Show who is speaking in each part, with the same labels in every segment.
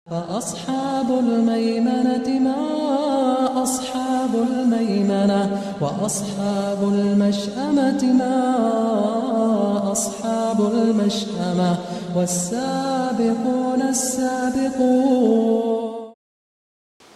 Speaker 1: فأصحاب الميمنة ما أصحاب الميمنة وأصحاب المشأمة ما أصحاب المشأمة والسابقون السابقون.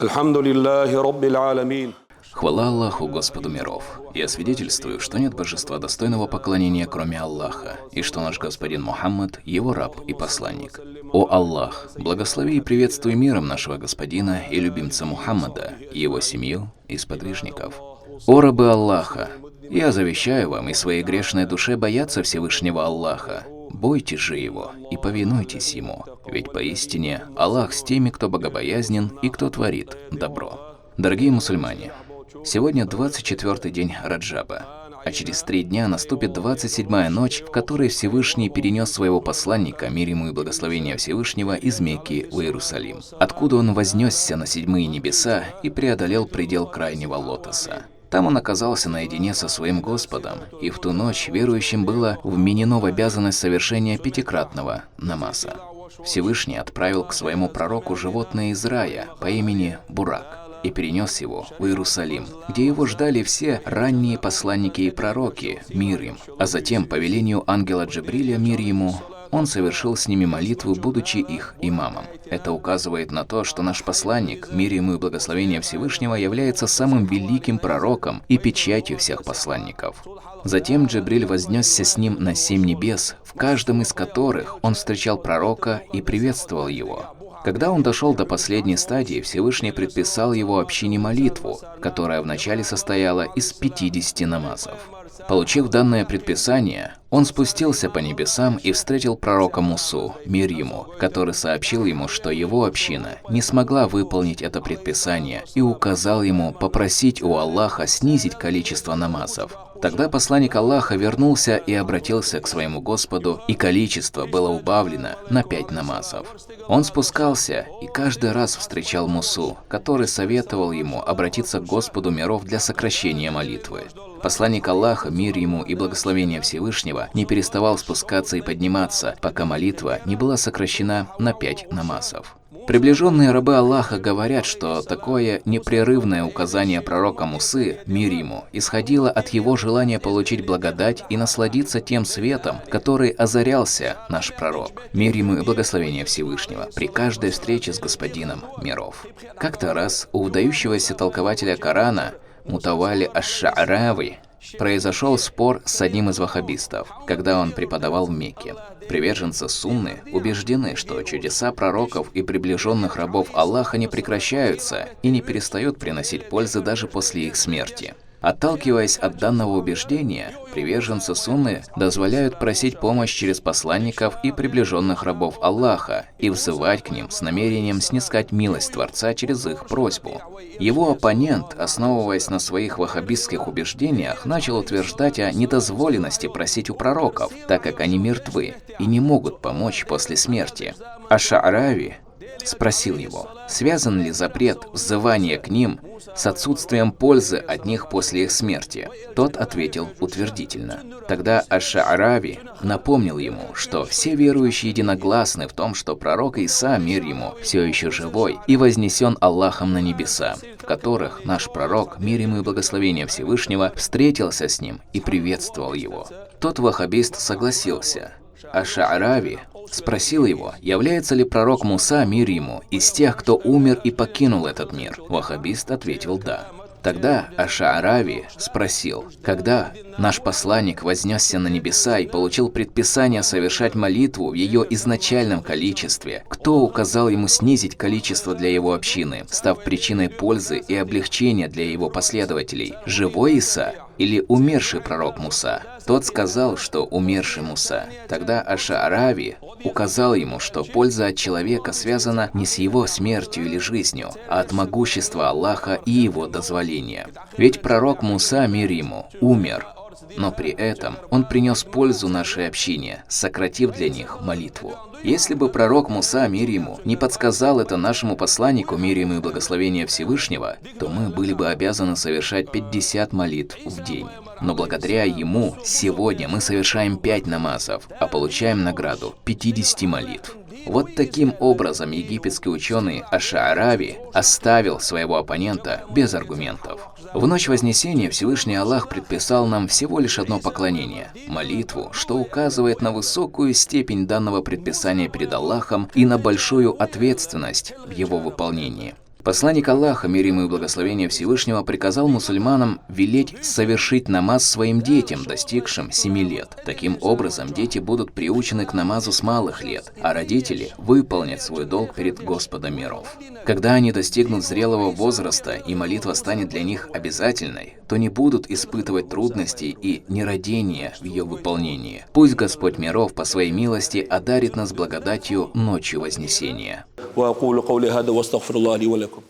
Speaker 2: الحمد لله رب العالمين.
Speaker 3: Хвала Аллаху, Господу миров. Я свидетельствую, что нет божества достойного поклонения, кроме Аллаха, и что наш господин Мухаммад – его раб и посланник. О Аллах, благослови и приветствуй миром нашего господина и любимца Мухаммада, его семью и сподвижников. О рабы Аллаха, я завещаю вам и своей грешной душе бояться Всевышнего Аллаха. Бойтесь же Его и повинуйтесь Ему, ведь поистине Аллах с теми, кто богобоязнен и кто творит добро. Дорогие мусульмане, сегодня 24-й день Раджаба, а через 3 дня наступит 27-я ночь, в которой Всевышний перенес своего посланника, мир ему и благословение Всевышнего, из Мекки в Иерусалим, откуда он вознесся на 7-е небеса и преодолел предел крайнего лотоса. Там он оказался наедине со своим Господом, и в ту ночь верующим было вменено в обязанность совершения 5-кратного намаза. Всевышний отправил к своему пророку животное из рая по имени Бурак и перенес его в Иерусалим, где его ждали все ранние посланники и пророки, мир им, а затем по велению ангела Джибриля, мир ему, он совершил с ними молитву, будучи их имамом. Это указывает на то, что наш посланник, мир ему и благословение Всевышнего, является самым великим пророком и печатью всех посланников. Затем Джибриль вознесся с ним на 7 небес, в каждом из которых он встречал пророка и приветствовал его. Когда он дошел до последней стадии, Всевышний предписал его общине молитву, которая вначале состояла из 50 намазов. Получив данное предписание, он спустился по небесам и встретил пророка Мусу, мир ему, который сообщил ему, что его община не смогла выполнить это предписание, и указал ему попросить у Аллаха снизить количество намазов. Тогда посланник Аллаха вернулся и обратился к своему Господу, и количество было убавлено на 5 намазов. Он спускался и каждый раз встречал Мусу, который советовал ему обратиться к Господу миров для сокращения молитвы. Посланник Аллаха, мир ему и благословение Всевышнего, не переставал спускаться и подниматься, пока молитва не была сокращена на 5 намазов. Приближенные рабы Аллаха говорят, что такое непрерывное указание пророка Мусы, мир ему, исходило от его желания получить благодать и насладиться тем светом, который озарялся наш пророк, мир ему и благословение Всевышнего, при каждой встрече с господином миров. Как-то раз у выдающегося толкователя Корана Мутавали аш-Ша'рави произошел спор с одним из ваххабистов, когда он преподавал в Мекке. Приверженцы сунны убеждены, что чудеса пророков и приближенных рабов Аллаха не прекращаются и не перестают приносить пользы даже после их смерти. Отталкиваясь от данного убеждения, приверженцы сунны дозволяют просить помощь через посланников и приближенных рабов Аллаха и взывать к ним с намерением снискать милость Творца через их просьбу. Его оппонент, основываясь на своих ваххабистских убеждениях, начал утверждать о недозволенности просить у пророков, так как они мертвы и не могут помочь после смерти. Аш-Ша'рави спросил его, связан ли запрет взывания к ним с отсутствием пользы от них после их смерти. Тот ответил утвердительно. Тогда Аш-Ша'рави напомнил ему, что все верующие единогласны в том, что пророк Иса, мир ему, все еще живой и вознесен Аллахом на небеса, в которых наш пророк, мир ему и благословение Всевышнего, встретился с ним и приветствовал его. Тот ваххабист согласился. Аш-Ша'рави спросил его, является ли пророк Муса, мир ему, из тех, кто умер и покинул этот мир. Ваххабист ответил «да». Тогда Аш-Ша'рави спросил, когда наш посланник вознесся на небеса и получил предписание совершать молитву в ее изначальном количестве, кто указал ему снизить количество для его общины, став причиной пользы и облегчения для его последователей, живой Иса или умерший пророк Муса? Тот сказал, что умерший Муса. Тогда Аш-Ша'рави указал ему, что польза от человека связана не с его смертью или жизнью, а от могущества Аллаха и его дозволения. Ведь пророк Муса, мир ему, умер, но при этом он принес пользу нашей общине, сократив для них молитву. Если бы пророк Муса, мир ему, не подсказал это нашему посланнику, мир ему и благословение Всевышнего, то мы были бы обязаны совершать 50 молитв в день. Но благодаря ему сегодня мы совершаем 5 намазов, а получаем награду 50 молитв. Вот таким образом египетский ученый Аш-Ша'арави оставил своего оппонента без аргументов. В ночь Вознесения Всевышний Аллах предписал нам всего лишь одно поклонение – молитву, что указывает на высокую степень данного предписания перед Аллахом и на большую ответственность в его выполнении. Посланник Аллаха, мир ему и благословение Всевышнего, приказал мусульманам велеть совершить намаз своим детям, достигшим 7 лет. Таким образом, дети будут приучены к намазу с малых лет, а родители выполнят свой долг перед Господом миров. Когда они достигнут зрелого возраста и молитва станет для них обязательной, то не будут испытывать трудностей и нерадения в ее выполнении. Пусть Господь миров по своей милости одарит нас благодатью ночью Вознесения.
Speaker 2: وأقول قولي هذا واستغفر الله لي ولكم.